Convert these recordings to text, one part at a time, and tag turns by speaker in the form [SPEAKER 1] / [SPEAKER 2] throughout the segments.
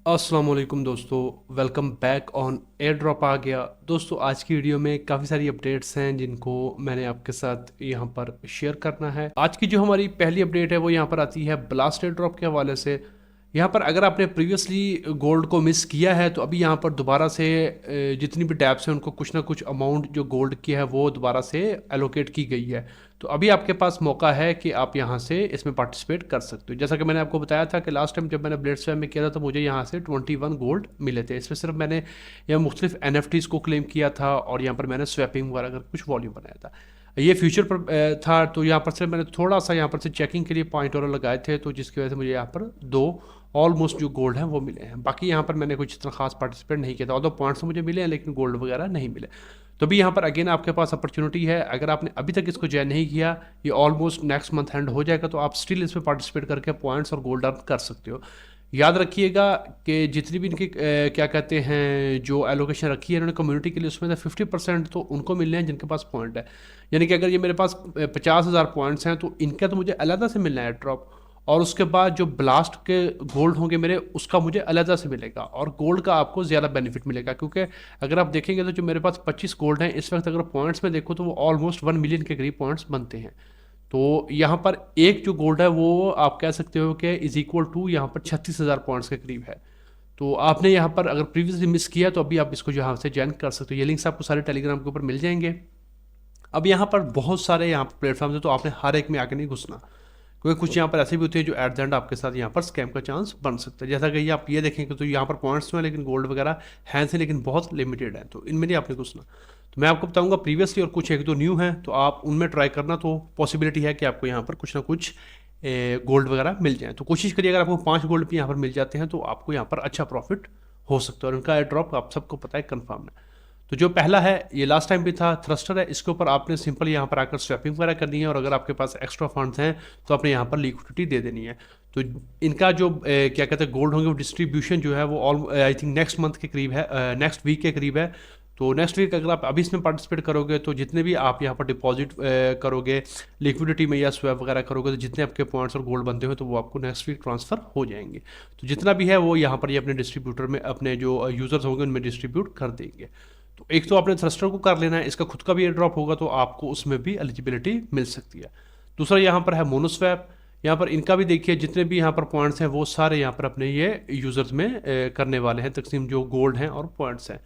[SPEAKER 1] अस्सलाम वालेकुम दोस्तों, welcome back on air drop आ गया। दोस्तों आज की वीडियो में काफ़ी सारी अपडेट्स हैं जिनको मैंने आपके साथ यहाँ पर शेयर करना है। आज की जो हमारी पहली अपडेट है वो यहाँ पर आती है ब्लास्ट एयर ड्रॉप के हवाले से। यहाँ पर अगर आपने प्रीवियसली गोल्ड को मिस किया है तो अभी यहाँ पर दोबारा से जितनी भी डैप्स हैं उनको कुछ ना कुछ अमाउंट जो गोल्ड की है वो दोबारा से एलोकेट की गई है। तो अभी आपके पास मौका है कि आप यहाँ से इसमें पार्टिसिपेट कर सकते हो। जैसा कि मैंने आपको बताया था कि लास्ट टाइम जब मैंने ब्लेड स्वैप में किया था तो मुझे यहाँ से 21 गोल्ड मिले थे। इसमें सिर्फ मैंने यहाँ मुख्तलिफ NFTs को क्लेम किया था और यहाँ पर मैंने स्वैपिंग वगैरह कर कुछ वॉल्यूम बनाया था। ये फ्यूचर पर था, तो यहाँ पर से मैंने थोड़ा सा यहाँ पर से चेकिंग के लिए पॉइंट और लगाए थे, तो जिसकी वजह से मुझे यहाँ पर दो ऑलमोस्ट जो गोल्ड हैं वो मिले हैं। बाकी यहाँ पर मैंने कुछ इतना खास पार्टिसिपेट नहीं किया था, और पॉइंट्स तो मुझे मिले हैं लेकिन गोल्ड वगैरह नहीं मिले। तो भी यहाँ पर अगेन आपके पास अपॉर्चुनिटी है, अगर आपने अभी तक इसको ज्वाइन नहीं किया, ये ऑलमोस्ट नेक्स्ट मंथ एंड हो जाएगा, तो आप स्टिल इसमें पार्टिसिपेट करके पॉइंट्स और गोल्ड अर्न कर सकते हो। याद रखिएगा कि जितनी भी इनकी क्या कहते हैं जो एलोकेशन रखी है इन्होंने कम्युनिटी के लिए, उसमें से 50% तो उनको मिलने हैं जिनके पास पॉइंट है। यानी कि अगर ये मेरे पास 50,000 पॉइंट्स हैं तो इनका तो मुझे अलहदा से मिलना है ड्रॉप, और उसके बाद जो ब्लास्ट के गोल्ड होंगे मेरे उसका मुझे अलहदा से मिलेगा, और गोल्ड का आपको ज़्यादा बेनिफिट मिलेगा। क्योंकि अगर आप देखेंगे तो जो मेरे पास 25 गोल्ड हैं इस वक्त, अगर पॉइंट्स में देखो तो वो ऑलमोस्ट 1 मिलियन के करीब पॉइंट्स बनते हैं। तो यहाँ पर एक जो गोल्ड है वो आप कह सकते हो कि इज इक्वल टू यहाँ पर 36,000 पॉइंट्स के करीब है। तो आपने यहाँ पर अगर प्रीवियसली मिस किया तो अभी आप इसको यहाँ से ज्वाइन कर सकते हो। ये लिंक्स आपको सारे टेलीग्राम के ऊपर मिल जाएंगे। अब यहाँ पर बहुत सारे यहाँ पर प्लेटफॉर्म्स हैं, तो आपने हर एक में आके नहीं घुसना, क्योंकि कुछ यहाँ पर ऐसे भी होते हैं जो एट द एंड आपके साथ यहाँ पर स्कैम का चांस बन सकता है। जैसा कि ये आप ये देखेंगे तो यहाँ पर पॉइंट्स तो हैं लेकिन गोल्ड वगैरह हैं से, लेकिन बहुत लिमिटेड है, तो इनमें नहीं आपने घुसना। तो मैं आपको बताऊंगा प्रीवियसली और कुछ एक दो न्यू हैं, तो आप उनमें ट्राई करना, तो पॉसिबिलिटी है कि आपको यहाँ पर कुछ ना कुछ गोल्ड वगैरह मिल जाए। तो कोशिश करिए, अगर आपको 5 गोल्ड भी यहाँ पर मिल जाते हैं तो आपको यहाँ पर अच्छा प्रॉफिट हो सकता है, और उनका एयर ड्रॉप आप सबको पता है कन्फर्म है। तो जो पहला है ये लास्ट टाइम भी था, थ्रस्टर है, इसके ऊपर आपने सिंपल यहाँ पर आकर स्वैपिंग वगैरह करनी है, और अगर आपके पास एक्स्ट्रा फंड्स हैं तो आपने यहाँ पर लिक्विडिटी दे देनी है। तो इनका जो क्या कहते हैं गोल्ड होंगे वो डिस्ट्रीब्यूशन जो है वो all I think next month के करीब है, नेक्स्ट वीक के करीब है। तो नेक्स्ट वीक अगर आप अभी इसमें पार्टिसिपेट करोगे तो जितने भी आप यहाँ पर डिपॉजिट करोगे लिक्विडिटी में या स्वैप वगैरह करोगे, तो जितने आपके पॉइंट्स और गोल्ड बनते हो तो वो आपको नेक्स्ट वीक ट्रांसफ़र हो जाएंगे। तो जितना भी है वो यहाँ पर ये अपने डिस्ट्रीब्यूटर में, अपने जो यूज़र्स होंगे उनमें डिस्ट्रीब्यूट कर देंगे। तो एक तो आपने थ्रस्टर को कर लेना है, इसका खुद का भी एयर ड्रॉप होगा तो आपको उसमें भी एलिजिबिलिटी मिल सकती है। दूसरा यहाँ पर है मोनोस्वैप। यहाँ पर इनका भी देखिए जितने भी यहाँ पर पॉइंट्स हैं वो सारे यहाँ पर अपने ये यूज़र्स में करने वाले हैं तकसीम, जो गोल्ड हैं और पॉइंट्स हैं।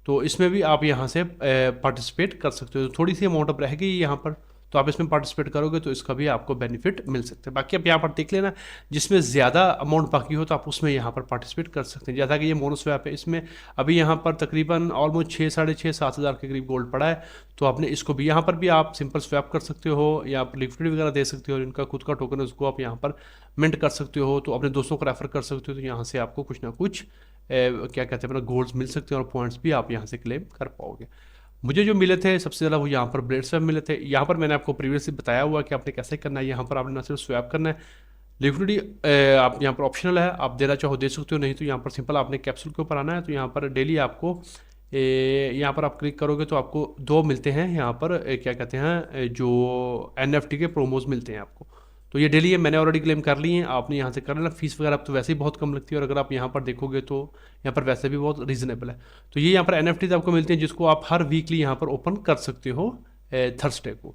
[SPEAKER 1] तो इसमें भी आप यहाँ से पार्टिसिपेट कर सकते हो। तो थोड़ी सी अमाउंट अब रहेगी यहाँ पर, तो आप इसमें पार्टिसिपेट करोगे तो इसका भी आपको बेनिफिट मिल सकता है। बाकी आप यहाँ पर देख लेना, जिसमें ज़्यादा अमाउंट बाकी हो तो आप उसमें यहाँ पर पार्टिसिपेट कर सकते हैं। जैसा कि ये मोनोस्वैप है, इसमें अभी यहाँ पर तकरीबन ऑलमोस्ट 6 साढ़े 6 7 हज़ार के करीब गोल्ड पड़ा है। तो आपने इसको भी यहाँ पर भी आप सिंपल स्वैप कर सकते हो, या आप लिक्विडिटी वगैरह दे सकते हो, और इनका खुद का टोकन है उसको आप यहाँ पर मिंट कर सकते हो, तो अपने दोस्तों को रेफर कर सकते हो। तो यहाँ से आपको कुछ ना कुछ क्या कहते हैं अपना गोल्ड्स मिल सकते हैं, और पॉइंट्स भी आप यहाँ से क्लेम कर पाओगे। मुझे जो मिले थे सबसे ज़्यादा वो यहाँ पर ब्लेड स्वैप मिले थे। यहाँ पर मैंने आपको प्रीवियसली बताया हुआ कि आपने कैसे करना है। यहाँ पर आपने ना सिर्फ स्वैप करना है, लिक्विडिटी आप यहाँ पर ऑप्शनल है, आप देना चाहो दे सकते हो, नहीं तो यहाँ पर सिंपल आपने कैप्सूल के ऊपर आना है। तो यहाँ पर डेली आपको यहाँ पर आप क्लिक करोगे तो आपको दो मिलते हैं यहाँ पर क्या कहते हैं जो NFT के प्रोमोज मिलते हैं आपको। तो ये डेली है, मैंने ऑलरेडी क्लेम कर ली हैं, आपने यहाँ से कर लेना। फीस वगैरह अब तो वैसे ही बहुत कम लगती है, और अगर आप यहाँ पर देखोगे तो यहाँ पर वैसे भी बहुत रीजनेबल है। तो ये यहाँ पर NFTs आपको मिलते हैं जिसको आप हर वीकली यहाँ पर ओपन कर सकते हो थर्सडे को।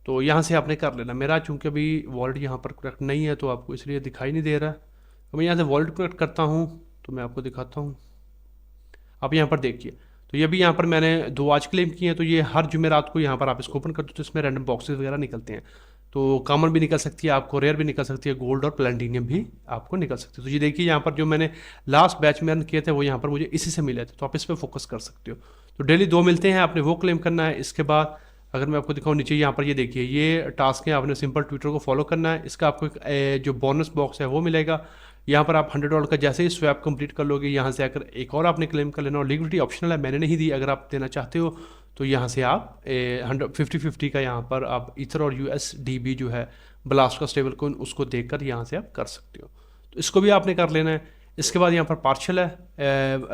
[SPEAKER 1] तो यहाँ से आपने कर लेना। मेरा चूंकि अभी वॉलेट यहाँ पर कनेक्ट नहीं है तो आपको इसलिए दिखाई नहीं दे रहा है, तो मैं यहाँ से वॉलेट कनेक्ट करता हूँ तो मैं आपको दिखाता हूँ। आप यहाँ पर देखिए, तो ये भी यहाँ पर मैंने 2 आज क्लेम किए हैं। तो ये हर जुमेरात को यहाँ पर आप इसको ओपन करते हो तो इसमें रैंडम बॉक्सेस वगैरह निकलते हैं। तो कॉमन भी निकल सकती है आपको, रेयर भी निकल सकती है, गोल्ड और प्लैटिनियम भी आपको निकल सकती है। तो ये देखिए यहाँ पर जो मैंने लास्ट बैच में अर्न किए थे वो यहाँ पर मुझे इसी से मिले थे, तो आप इस पर फोकस कर सकते हो। तो डेली 2 मिलते हैं, आपने वो क्लेम करना है। इसके बाद अगर मैं आपको दिखाऊँ नीचे यहाँ पर ये देखिए ये टास्क है, आपने सिंपल ट्विटर को फॉलो करना है। इसका आपको एक जो बोनस बॉक्स है वो मिलेगा। यहाँ पर आप $100 का जैसे ही स्वैप कंप्लीट कर लोगे यहाँ से आकर एक और आपने क्लेम कर लेना, और लिक्विडिटी ऑप्शनल है, मैंने नहीं दी। अगर आप देना चाहते हो तो यहाँ से आप 50-50 का यहाँ पर आप ईथर और USDB जो है ब्लास्ट का स्टेबल कोइन उसको देखकर यहाँ से आप कर सकते हो। तो इसको भी आपने कर लेना है। इसके बाद यहाँ पर पार्शियल है,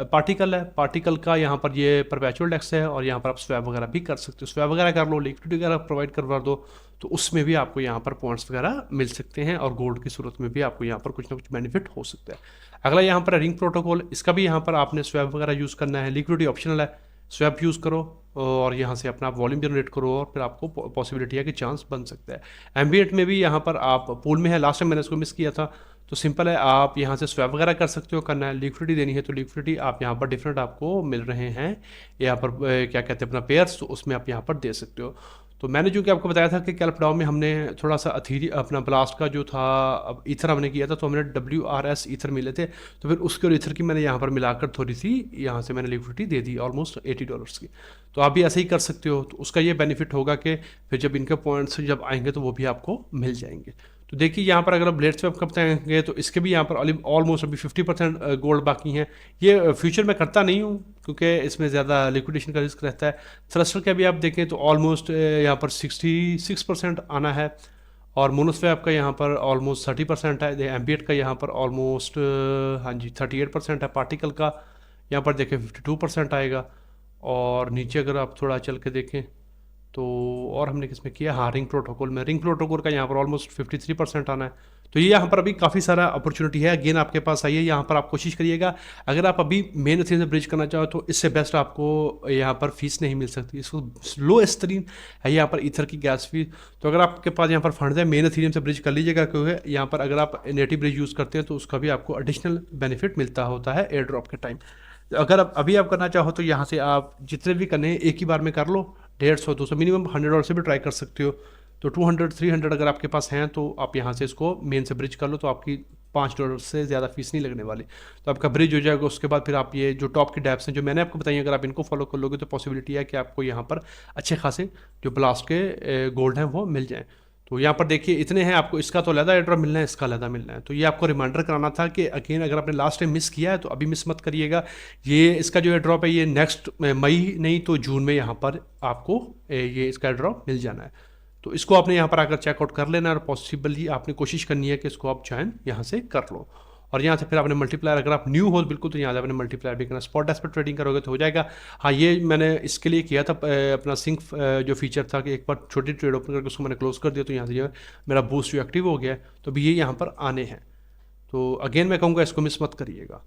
[SPEAKER 1] पार्टिकल है। पार्टिकल का यहाँ पर ये परपेचुअल डेक्स है, और यहाँ पर आप स्वैप वगैरह भी कर सकते हो। स्वैप वगैरह कर लो, लिक्विडिटी वगैरह प्रोवाइड करवा दो, तो उसमें भी आपको यहाँ पर पॉइंट्स वगैरह मिल सकते हैं, और गोल्ड की सूरत में भी आपको यहाँ पर कुछ ना कुछ बेनिफिट हो सकता है। अगला यहाँ पर रिंग प्रोटोकॉल, इसका भी यहाँ पर आपने स्वैप वगैरह यूज़ करना है, लिक्विडिटी ऑप्शनल है, स्वैप यूज़ करो और यहाँ से अपना वॉल्यूम जनरेट करो और फिर आपको पॉसिबिलिटी है कि चांस बन सकता है। एम्बिएंट में भी यहाँ पर आप पूल में है, लास्ट टाइम मैंने इसको मिस किया था, तो सिंपल है, आप यहाँ से स्वैप वगैरह कर सकते हो। करना है लिक्विडिटी देनी है तो लिक्विडिटी आप यहाँ पर डिफरेंट आपको मिल रहे हैं, यहाँ पर क्या कहते हैं अपना पेयर्स, तो उसमें आप यहाँ पर दे सकते हो। तो मैंने जो कि आपको बताया था कि कैल्पडाओ में हमने थोड़ा सा अथीरी अपना ब्लास्ट का जो था अब ईथर हमने किया था, तो हमने WRS ईथर मिले थे, तो फिर उसके और ईथर की मैंने यहाँ पर मिलाकर थोड़ी सी यहाँ से मैंने लिक्विडिटी दे दी ऑलमोस्ट $80 की। तो आप भी ऐसे ही कर सकते हो, तो उसका ये बेनिफिट होगा कि फिर जब इनके पॉइंट्स जब आएंगे तो वो भी आपको मिल जाएंगे। तो देखिए यहाँ पर अगर आप ब्लेड स्वैप करते हैं तो इसके भी यहाँ पर ऑलमोस्ट अभी 50% गोल्ड बाकी हैं। ये फ्यूचर में करता नहीं हूँ क्योंकि इसमें ज़्यादा लिक्विडेशन का रिस्क रहता है। थ्रस्टर का भी आप देखें तो ऑलमोस्ट यहाँ पर 66% आना है और मोनोस्वैप का यहाँ पर ऑलमोस्ट 30% है। एम्बिएट का यहाँ पर ऑलमोस्ट हाँ जी 38% है। पार्टिकल का यहाँ पर देखें 52% आएगा। और नीचे अगर आप थोड़ा चल के देखें तो और हमने किसमें किया, हाँ रिंग प्रोटोकॉल में, रिंग प्रोटोकॉल का यहाँ पर ऑलमोस्ट 53% आना है। तो ये यहाँ पर अभी काफ़ी सारा अपॉर्चुनिटी है, अगेन आपके पास आई है। यहाँ पर आप कोशिश करिएगा अगर आप अभी मेन एथेरियम से ब्रिज करना चाहो तो इससे बेस्ट आपको यहाँ पर फीस नहीं मिल सकती, इसको लोएस्ट तरीन है यहाँ पर ईथर की गैस फीस। तो अगर आपके पास यहाँ पर फंड है मेन एथेरियम से ब्रिज कर लीजिएगा, क्योंकि यहाँ पर अगर आप नेटिव ब्रिज यूज़ करते हैं तो उसका भी आपको एडिशनल बेनिफिट मिलता होता है एयर ड्रॉप के टाइम। अगर आप अभी आप करना चाहो तो यहाँ से आप जितने भी करने हैं एक ही बार में कर लो, 150 200 मिनिमम $100 से भी ट्राई कर सकते हो। तो 200 300 अगर आपके पास हैं तो आप यहाँ से इसको मेन से ब्रिज कर लो, तो आपकी $5 से ज़्यादा फीस नहीं लगने वाली, तो आपका ब्रिज हो जाएगा। उसके बाद फिर आप ये जो टॉप की डैप्स हैं जो मैंने आपको बताई, अगर आप इनको फॉलो कर लोगे तो पॉसिबिलिटी है कि आपको यहाँ पर अच्छे खासे जो ब्लास्ट के गोल्ड हैं वो मिल जाएँ। तो यहाँ पर देखिए इतने हैं, आपको इसका तो अलग एयर ड्रॉप मिलना है, इसका अलग मिलना है। तो ये आपको रिमाइंडर कराना था कि अगेन अगर आपने लास्ट टाइम मिस किया है तो अभी मिस मत करिएगा। ये इसका जो एयर ड्रॉप है ये नेक्स्ट मई नहीं तो जून में यहाँ पर आपको ये इसका एयर ड्रॉप मिल जाना है। तो इसको आपने यहाँ पर आकर चेकआउट कर लेना और पॉसिबली आपने कोशिश करनी है कि इसको आप ज्वाइन यहाँ से कर लो। और यहाँ से फिर आपने मल्टीप्लायर, अगर आप न्यू हो बिल्कुल तो यहाँ से आपने मल्टीप्लायर भी करना। स्पॉट डेस्क पर ट्रेडिंग करोगे तो हो जाएगा। हाँ ये मैंने इसके लिए किया था अपना सिंक जो फीचर था कि एक बार छोटी ट्रेड ओपन करके उसको मैंने क्लोज कर दिया, तो यहाँ से जो मेरा बूस्ट जो एक्टिव हो गया है, तो अभी ये यहाँ पर आने हैं। तो अगेन मैं कहूँगा इसको मिस मत करिएगा,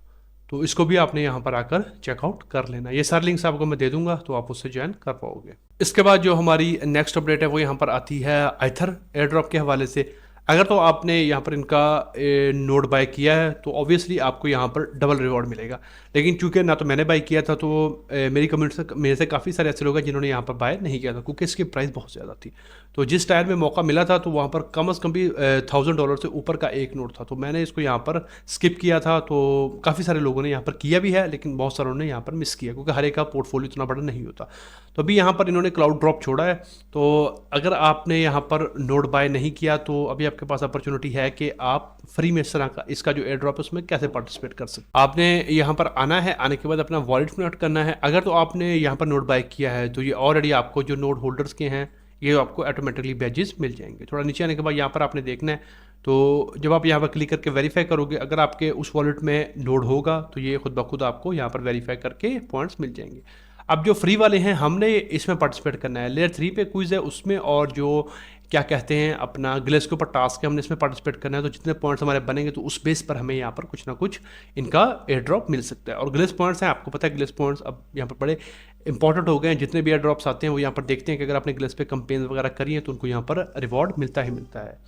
[SPEAKER 1] तो इसको भी आपने यहाँ पर आकर चेकआउट कर लेना। ये सारे लिंक्स आपको मैं दे दूंगा तो आप उससे ज्वाइन कर पाओगे। इसके बाद जो हमारी नेक्स्ट अपडेट है वो यहाँ पर आती है आइथर एयर ड्रॉप के हवाले से। अगर तो आपने यहाँ पर इनका नोड बाय किया है तो ऑब्वियसली आपको यहाँ पर डबल रिवॉर्ड मिलेगा, लेकिन चूंकि ना तो मैंने बाय किया था तो मेरी कम्युनिटी से मेरे से काफ़ी सारे ऐसे लोग हैं जिन्होंने यहाँ पर बाय नहीं किया था क्योंकि इसकी प्राइस बहुत ज़्यादा थी। तो जिस टायर में मौका मिला था तो वहाँ पर कम अज़ कम भी $1000 से ऊपर का एक नोट था, तो मैंने इसको यहाँ पर स्किप किया था। तो काफ़ी सारे लोगों ने यहाँ पर किया भी है, लेकिन बहुत सारों ने यहाँ पर मिस किया क्योंकि हर एक का पोर्टफोलियो इतना बड़ा नहीं होता। तो अभी यहाँ पर इन्होंने क्लाउड ड्रॉप छोड़ा है, तो अगर आपने यहाँ पर नोड बाय नहीं किया तो अभी आपके पास अपॉर्चुनिटी है कि आप फ्री में इस तरह का इसका जो एयर ड्रॉप है उसमें कैसे पार्टिसिपेट कर सकते। आपने यहाँ पर आना है, आने के बाद अपना वॉलेट कनेक्ट करना है। अगर तो आपने यहाँ पर नोड बाय किया है तो ये ऑलरेडी आपको जो नोड होल्डर्स के हैं ये आपको ऑटोमेटिकली बैजेस मिल जाएंगे। थोड़ा नीचे आने के बाद यहाँ पर आपने देखना है, तो जब आप यहाँ पर क्लिक करके वेरीफाई करोगे, अगर आपके उस वॉलेट में नोड होगा तो ये खुद ब खुद आपको यहाँ पर वेरीफाई करके पॉइंट्स मिल जाएंगे। अब जो फ्री वाले हैं हमने इसमें पार्टिसिपेट करना है, लेयर 3 पे क्विज है उसमें, और जो क्या कहते हैं अपना ग्लेस के ऊपर टास्क है हमने इसमें पार्टिसिपेट करना है। तो जितने पॉइंट्स हमारे बनेंगे तो उस बेस पर हमें यहाँ पर कुछ ना कुछ इनका एयर ड्रॉप मिल सकता है। और ग्लेस पॉइंट्स हैं, आपको पता है ग्लेस पॉइंट्स अब यहाँ पर बड़े इंपॉर्टेंट हो गए हैं। जितने भी एयर ड्रॉप्स आते हैं वो यहाँ पर देखते हैं कि अगर आपने ग्लेस पे कंपेन वगैरह करी है तो उनको यहाँ पर रिवॉर्ड मिलता ही मिलता है।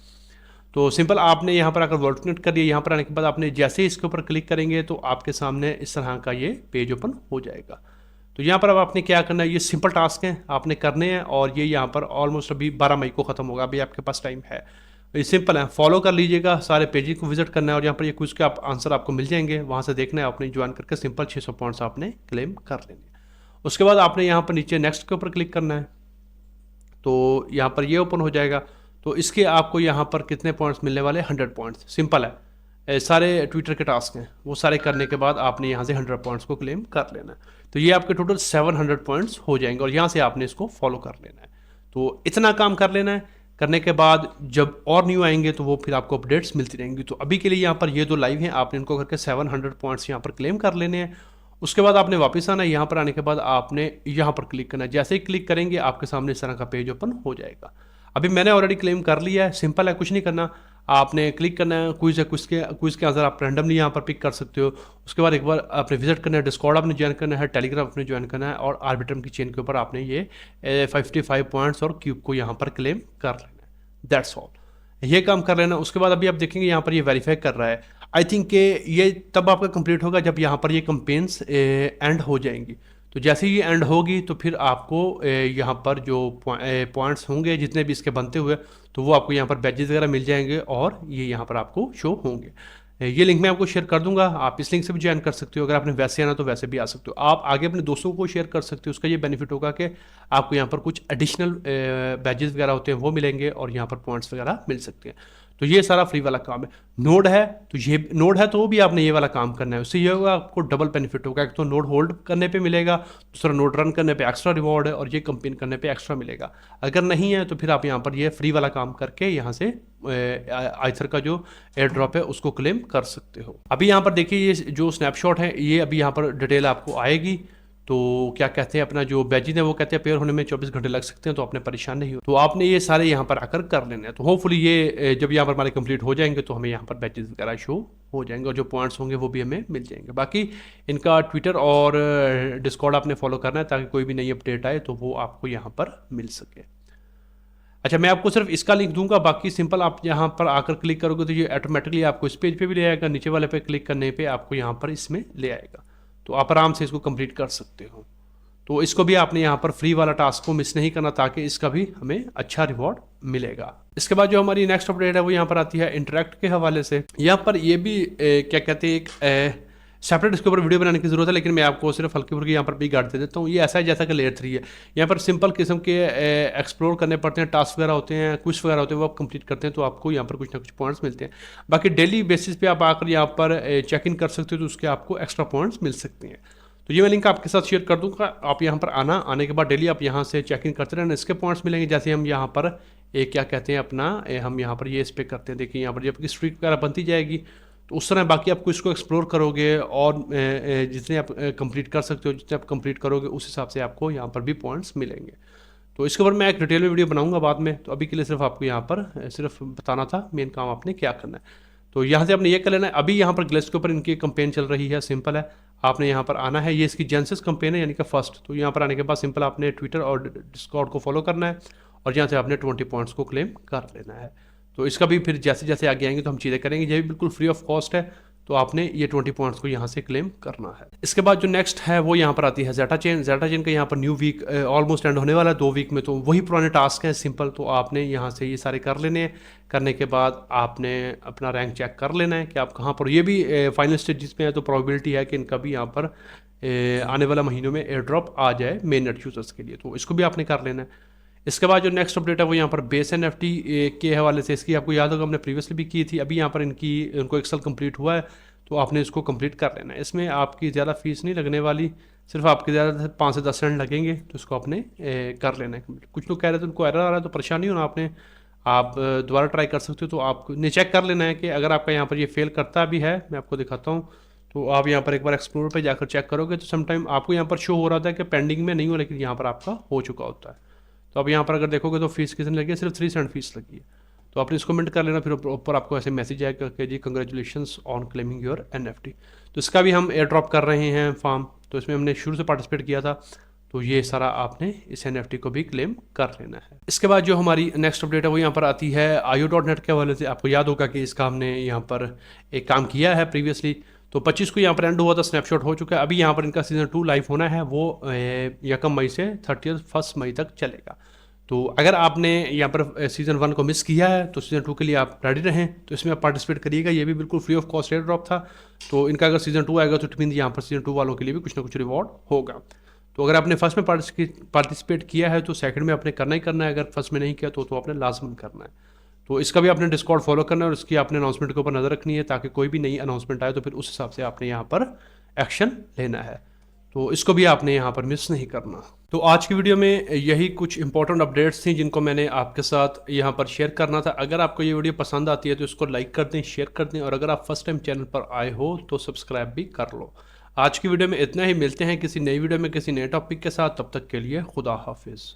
[SPEAKER 1] तो सिंपल आपने यहाँ पर आकर वॉलेट कनेक्ट कर दिया। यहाँ पर आने के बाद आपने जैसे ही इसके ऊपर क्लिक करेंगे तो आपके सामने इस तरह का ये पेज ओपन हो जाएगा। तो यहाँ पर अब आपने क्या करना है, ये सिंपल टास्क हैं आपने करने हैं, और ये यहाँ पर ऑलमोस्ट अभी 12 मई को ख़त्म होगा, अभी आपके पास टाइम है। ये सिंपल है, फॉलो कर लीजिएगा, सारे पेज को विजिट करना है और यहाँ पर ये क्विज के आप आंसर आपको मिल जाएंगे, वहाँ से देखना है, आपने ज्वाइन करके सिंपल 600 पॉइंट्स आपने क्लेम कर लेने। उसके बाद आपने यहाँ पर नीचे नेक्स्ट के ऊपर क्लिक करना है, तो यहाँ पर ये ओपन हो जाएगा। तो इसके आपको यहाँ पर कितने पॉइंट्स मिलने वाले, 100 पॉइंट्स। सिंपल है, सारे ट्विटर के टास्क हैं वो सारे करने के बाद आपने यहाँ से 100 पॉइंट्स को क्लेम कर लेना है। तो ये आपके टोटल 700 पॉइंट्स हो जाएंगे और यहाँ से आपने इसको फॉलो कर लेना है। तो इतना काम कर लेना है, करने के बाद जब और न्यू आएंगे तो वो फिर आपको अपडेट्स मिलती रहेंगी। तो अभी के लिए यहाँ पर ये 2 लाइव हैं, आपने इनको करके 700 पॉइंट्स यहाँ पर क्लेम कर लेने हैं। उसके बाद आपने वापस आना है, यहाँ पर आने के बाद आपने यहाँ पर क्लिक करना है। जैसे ही क्लिक करेंगे आपके सामने इस तरह का पेज ओपन हो जाएगा। अभी मैंने ऑलरेडी क्लेम कर लिया है, सिंपल है, कुछ नहीं करना। आपने क्लिक करना है, क्विज के आंसर आप रैंडमली यहाँ पर पिक कर सकते हो। उसके बाद एक बार आपने विजिट करना है, डिस्कॉर्ड आपने ज्वाइन करना है, टेलीग्राम आपने ज्वाइन करना है और आर्बिट्रम की चेन के ऊपर आपने ये 55 पॉइंट्स और क्यूब को यहाँ पर क्लेम कर लेना है। दैट्स ऑल, ये काम कर लेना। उसके बाद अभी आप देखेंगे यहाँ पर ये वेरीफाई कर रहा है। आई थिंक कि ये तब आपका कंप्लीट होगा जब यहाँ पर ये कंपेन्स एंड हो जाएंगी। तो जैसे ही ये एंड होगी तो फिर आपको यहाँ पर जो पॉइंट्स होंगे जितने भी इसके बनते हुए, तो वो आपको यहाँ पर बैजेस वगैरह मिल जाएंगे और ये यहाँ पर आपको शो होंगे। ये लिंक मैं आपको शेयर कर दूंगा, आप इस लिंक से भी ज्वाइन कर सकते हो। अगर आपने वैसे आना तो वैसे भी आ सकते हो। आप आगे अपने दोस्तों को शेयर कर सकते हो। उसका ये बेनिफिट होगा कि आपको यहाँ पर कुछ एडिशनल बैजेस वगैरह होते हैं वो मिलेंगे और यहाँ पर पॉइंट्स वगैरह मिल सकते हैं। तो ये सारा फ्री वाला काम है। नोड है तो ये नोड है तो भी आपने ये वाला काम करना है। उससे ये होगा आपको डबल बेनिफिट होगा। एक तो नोड होल्ड करने पे मिलेगा, दूसरा नोड रन करने पे एक्स्ट्रा रिवॉर्ड है और ये कंपेन करने पे एक्स्ट्रा मिलेगा। अगर नहीं है तो फिर आप यहाँ पर ये फ्री वाला काम करके यहाँ से आइथर का जो एयर ड्रॉप है उसको क्लेम कर सकते हो। अभी यहाँ पर देखिए ये जो स्नैपशॉट है ये अभी यहाँ पर डिटेल आपको आएगी। तो क्या कहते हैं अपना जो बैजिन है वो कहते हैं पेयर होने में 24 घंटे लग सकते हैं, तो आपने परेशान नहीं हो। तो आपने ये सारे यहाँ पर आकर कर लेने हैं। तो होपफुली ये जब यहाँ पर हमारे कंप्लीट हो जाएंगे तो हमें यहाँ पर बैजेस वगैरह शो हो जाएंगे और जो पॉइंट्स होंगे वो भी हमें मिल जाएंगे। बाकी इनका ट्विटर और डिस्कॉर्ड आपने फॉलो करना है ताकि कोई भी नई अपडेट आए तो वो आपको यहाँ पर मिल सके। अच्छा, मैं आपको सिर्फ इसका लिंक दूंगा, बाकी सिंपल आप यहाँ पर आकर क्लिक करोगे तो ये ऑटोमेटिकली आपको इस पेज पे भी ले आएगा। नीचे वाले पे क्लिक करने पे आपको यहाँ पर इसमें ले आएगा, तो आप आराम से इसको कंप्लीट कर सकते हो। तो इसको भी आपने यहाँ पर फ्री वाला टास्क को मिस नहीं करना ताकि इसका भी हमें अच्छा रिवॉर्ड मिलेगा। इसके बाद जो हमारी नेक्स्ट अपडेट है वो यहाँ पर आती है इंटरेक्ट के हवाले से। यहाँ पर ये भी क्या कहते हैं एक सेपरेट इसके ऊपर वीडियो बनाने की जरूरत है, लेकिन मैं आपको सिर्फ हल्की फुल्की यहाँ पर भी गाइड दे देता हूँ। ये ऐसा है जैसा कि लेयर 3 है। यहाँ पर सिंपल किस्म के एक्सप्लोर करने पड़ते हैं, टास्क वगैरह होते हैं, क्विज वगैरह होते हैं, वो आप कंप्लीट करते हैं तो आपको यहाँ पर कुछ ना कुछ पॉइंट्स मिलते हैं। बाकी डेली बेसिस पे आप आकर यहाँ पर चेक इन कर सकते हो तो उसके आपको एक्स्ट्रा पॉइंट्स मिल सकते हैं। तो ये मैं लिंक आपके साथ शेयर कर दूंगा। आप यहाँ पर आने के बाद डेली आप यहाँ से चेक इन करते रहना, इसके पॉइंट्स मिलेंगे। जैसे हम यहाँ पर क्या कहते हैं अपना हम यहाँ पर ये इस पर करते हैं, देखिए यहाँ पर जब स्ट्रीक वगैरह बनती जाएगी तो उस तरह बाकी आपको इसको एक्सप्लोर करोगे और जितने आप कंप्लीट कर सकते हो, जितने आप कंप्लीट करोगे उस हिसाब से आपको यहाँ पर भी पॉइंट्स मिलेंगे। तो इसके ऊपर मैं एक डिटेल में वीडियो बनाऊंगा बाद में। तो अभी के लिए सिर्फ आपको यहाँ पर सिर्फ बताना था मेन काम आपने क्या करना है। तो यहाँ से आपने ये कर लेना है। अभी यहाँ पर ग्लेस के ऊपर इनकी कंपेन चल रही है, सिंपल है। आपने यहाँ पर आना है, ये इसकी जेंसिस कंपेन है यानी कि फर्स्ट। तो यहाँ पर आने के बाद सिंपल आपने ट्विटर और डिस्कॉर्ड को फॉलो करना है और यहाँ से आपने 20 पॉइंट्स को क्लेम कर लेना है। तो इसका भी फिर जैसे जैसे आगे आएंगे तो हम चीज़ें करेंगे। ये भी बिल्कुल फ्री ऑफ कॉस्ट है, तो आपने ये 20 पॉइंट्स को यहाँ से क्लेम करना है। इसके बाद जो नेक्स्ट है वो यहाँ पर आती है ज़ेटा चेन। ज़ेटा चेन का यहाँ पर न्यू वीक ऑलमोस्ट एंड होने वाला है 2 वीक में। तो वही पुराने टास्क हैं सिंपल, तो आपने यहाँ से ये सारे कर लेने हैं। करने के बाद आपने अपना रैंक चेक कर लेना है कि आप कहाँ पर। ये भी फाइनल स्टेजेस में है, तो प्रोबेबिलिटी है कि इनका भी यहाँ पर आने वाला महीनों में एयर ड्रॉप आ जाए मेन नेट यूजर्स के लिए, तो इसको भी आपने कर लेना है। इसके बाद जो नेक्स्ट अपडेट है वो यहाँ पर बेस NFT के हवाले से। इसकी आपको याद होगा हमने प्रीवियसली भी की थी। अभी यहाँ पर इनको 1 साल कंप्लीट हुआ है, तो आपने इसको कंप्लीट कर लेना है। इसमें आपकी ज़्यादा फीस नहीं लगने वाली, सिर्फ आपके ज़्यादा 5 से 10 सेंट लगेंगे, तो इसको आपने कर लेना है कंप्लीट। कुछ लोग कह रहे थे उनको एरर आ रहा है, तो परेशानी होना, आपने आप दोबारा ट्राई कर सकते हो। तो आपने चेक कर लेना है कि अगर आपका यहाँ पर ये फेल करता भी है, मैं आपको दिखाता हूँ। तो आप यहाँ पर एक बार एक्सप्लोर पे जाकर चेक करोगे तो समटाइम आपको यहाँ पर शो हो रहा था कि पेंडिंग में नहीं हो, लेकिन यहाँ पर आपका हो चुका होता है। तो अब यहाँ पर अगर देखोगे तो फीस कितनी लगी है, सिर्फ 3 सेंट फीस लगी है। तो आपने इसको कमेंट कर लेना, फिर ऊपर आपको ऐसे मैसेज आएगा कि जी congratulations on claiming your NFT। तो इसका भी हम एयर ड्रॉप कर रहे हैं फॉर्म, तो इसमें हमने शुरू से पार्टिसिपेट किया था। तो ये सारा आपने इस NFT को भी क्लेम कर लेना है। इसके बाद जो हमारी नेक्स्ट अपडेट है वो यहाँ पर आती है IO.net के हवाले से। आपको याद होगा कि इसका हमने यहाँ पर एक काम किया है प्रीवियसली। तो 25 को यहाँ पर एंड हुआ था, स्नैपशॉट हो चुका है। अभी यहाँ पर इनका सीज़न 2 लाइव होना है, वो 1 मई से 31 मई तक चलेगा। तो अगर आपने यहाँ पर सीज़न 1 को मिस किया है तो सीज़न 2 के लिए आप रेडी रहें, तो इसमें आप पार्टिसिपेट करिएगा। ये भी बिल्कुल free of cost air drop था। तो इनका अगर सीज़न 2 आएगा तो इट मीन यहाँ पर सीज़न 2 वालों के लिए भी कुछ ना कुछ रिवॉर्ड होगा। तो अगर आपने फर्स्ट में पार्टिसिपेट किया है तो सेकंड में आपने करना ही करना है। अगर फर्स्ट में नहीं किया तो आपने लाजमन करना है। तो इसका भी आपने डिस्कॉर्ड फॉलो करना है और इसकी आपने अनाउंसमेंट के ऊपर नज़र रखनी है, ताकि कोई भी नई अनाउंसमेंट आए तो फिर उस हिसाब से आपने यहाँ पर एक्शन लेना है। तो इसको भी आपने यहाँ पर मिस नहीं करना। तो आज की वीडियो में यही कुछ इंपॉर्टेंट अपडेट्स थी जिनको मैंने आपके साथ यहाँ पर शेयर करना था। अगर आपको ये वीडियो पसंद आती है तो इसको लाइक कर दें, शेयर कर दें, और अगर आप फर्स्ट टाइम चैनल पर आए हो तो सब्सक्राइब भी कर लो। आज की वीडियो में इतना ही, मिलते हैं किसी नई वीडियो में किसी नए टॉपिक के साथ। तब तक के लिए खुदा हाफिज़।